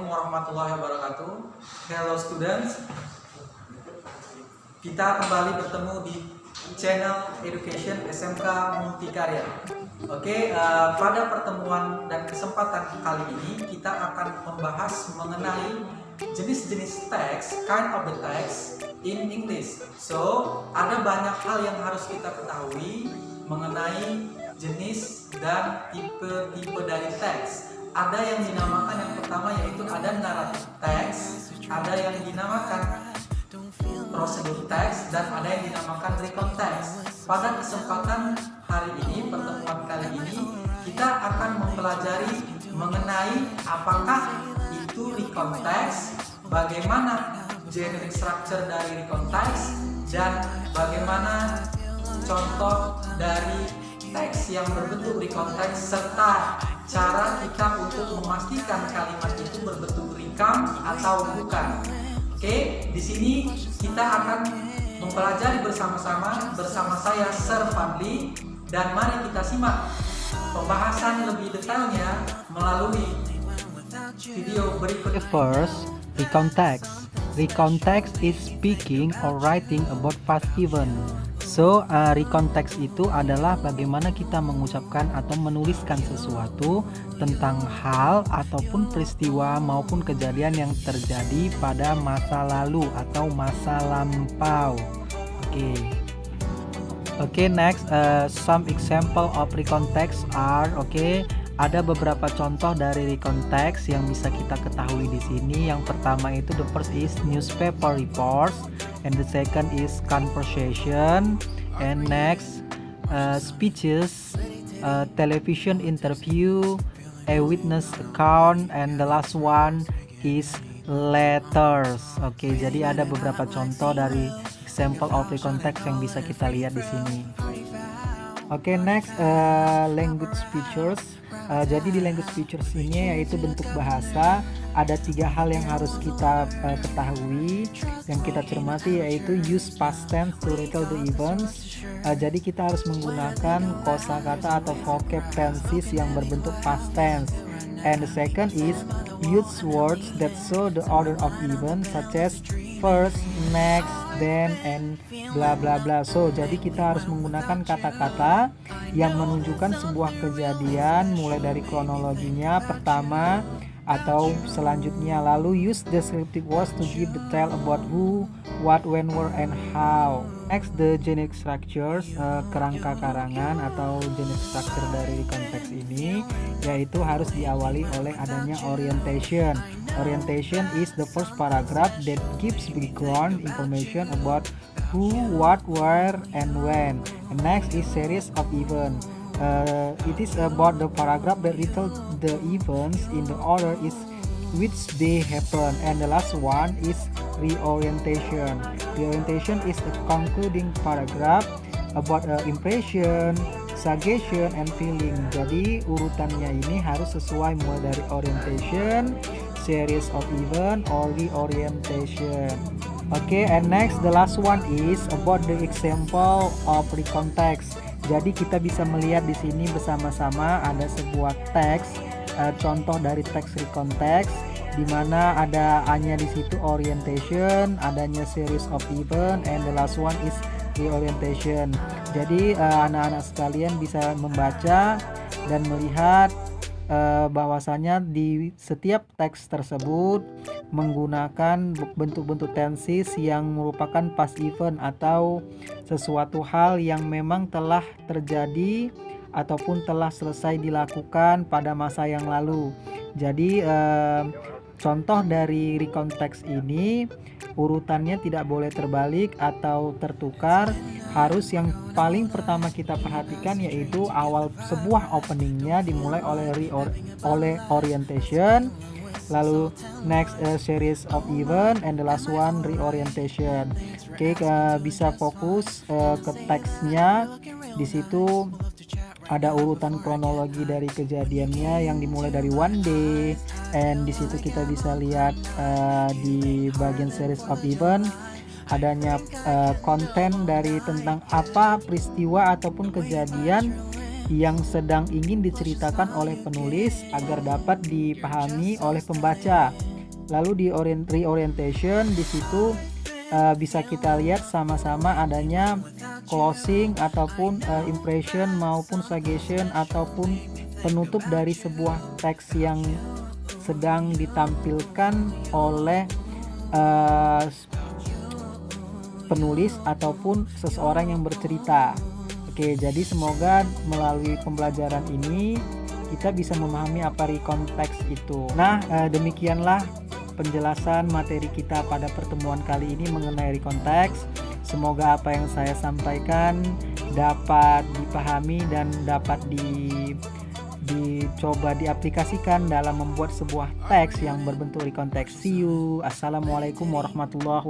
Assalamualaikum warahmatullahi wabarakatuh. Hello students. Kita kembali bertemu di channel Education SMK Multikarya. Oke, pada pertemuan dan kesempatan kali ini kita akan membahas mengenai jenis-jenis teks, kind of the text in English. So, ada banyak hal yang harus kita ketahui mengenai jenis dan tipe-tipe dari teks. Ada yang dinamakan, yang pertama yaitu ada narrative text, ada yang dinamakan prosedur text, dan ada yang dinamakan recount text. Pada kesempatan hari ini, pertemuan kali ini, kita akan mempelajari mengenai apakah itu recount text, bagaimana generic structure dari recount text, dan bagaimana contoh dari teks yang berbentuk recount text, serta cara kita untuk memastikan kalimat itu berbentuk recount atau bukan. Oke, di sini kita akan mempelajari bersama saya Sir Fadli, dan mari kita simak pembahasan lebih detailnya melalui video berikut. First, recount text. Recount text is speaking or writing about past event. So, recount text itu adalah bagaimana kita mengucapkan atau menuliskan sesuatu tentang hal ataupun peristiwa maupun kejadian yang terjadi pada masa lalu atau masa lampau. Oke, next, some example of recount text are, ada beberapa contoh dari recount text yang bisa kita ketahui di sini. Yang pertama itu the first is newspaper reports, and the second is conversation, and next speeches, television interview, a witness account, and the last one is letters. Oke, jadi ada beberapa contoh dari example of recount text yang bisa kita lihat di sini. Oke, next, language features. Jadi di language features ini yaitu bentuk bahasa, ada 3 hal yang harus kita ketahui yang kita cermati, yaitu use past tense to retell the events. Jadi kita harus menggunakan kosakata atau vocab tenses yang berbentuk past tense. And the second is use words that show the order of events, such as first, next, then, and bla bla bla. So, jadi kita harus menggunakan kata-kata yang menunjukkan sebuah kejadian mulai dari kronologinya, pertama atau selanjutnya. Lalu use descriptive words to give detail about who, what, when, where, and how. Next, the generic structures, kerangka karangan atau generic structure dari konteks ini, yaitu harus diawali oleh adanya orientation. Orientation is the first paragraph that gives background information about who, what, where, and when. And next is series of events. It is about the paragraph that retells the events in the order is which they happen. And the last one is reorientation. Reorientation is the concluding paragraph about impression, suggestion, and feeling. Jadi urutannya ini harus sesuai mulai dari orientation, series of event, or reorientation. Okay, and next the last one is about the example of recount text. Jadi kita bisa melihat di sini bersama-sama ada sebuah teks, contoh dari teks recount text, di mana ada hanya di situ orientation, adanya series of event, and the last one is reorientation. Jadi anak-anak sekalian bisa membaca dan melihat bahwasanya di setiap teks tersebut menggunakan bentuk-bentuk tenses yang merupakan past event atau sesuatu hal yang memang telah terjadi ataupun telah selesai dilakukan pada masa yang lalu. Jadi contoh dari recount text ini urutannya tidak boleh terbalik atau tertukar. Harus yang paling pertama kita perhatikan yaitu awal sebuah openingnya dimulai oleh orientation, lalu next series of event, and the last one reorientation. Oke, bisa fokus ke teksnya. Di situ ada urutan kronologi dari kejadiannya yang dimulai dari one day, and di situ kita bisa lihat di bagian series of event adanya konten dari tentang apa peristiwa ataupun kejadian yang sedang ingin diceritakan oleh penulis agar dapat dipahami oleh pembaca. Lalu di reorientation di situ bisa kita lihat sama-sama adanya closing ataupun impression maupun suggestion ataupun penutup dari sebuah teks yang sedang ditampilkan oleh penulis ataupun seseorang yang bercerita. Oke, jadi semoga melalui pembelajaran ini kita bisa memahami apa rekonteks itu. Nah, demikianlah penjelasan materi kita pada pertemuan kali ini mengenai rekonteks. Semoga apa yang saya sampaikan dapat dipahami dan dapat dicoba diaplikasikan dalam membuat sebuah teks yang berbentuk rekonteks. See you. Assalamualaikum warahmatullahi wabarakatuh.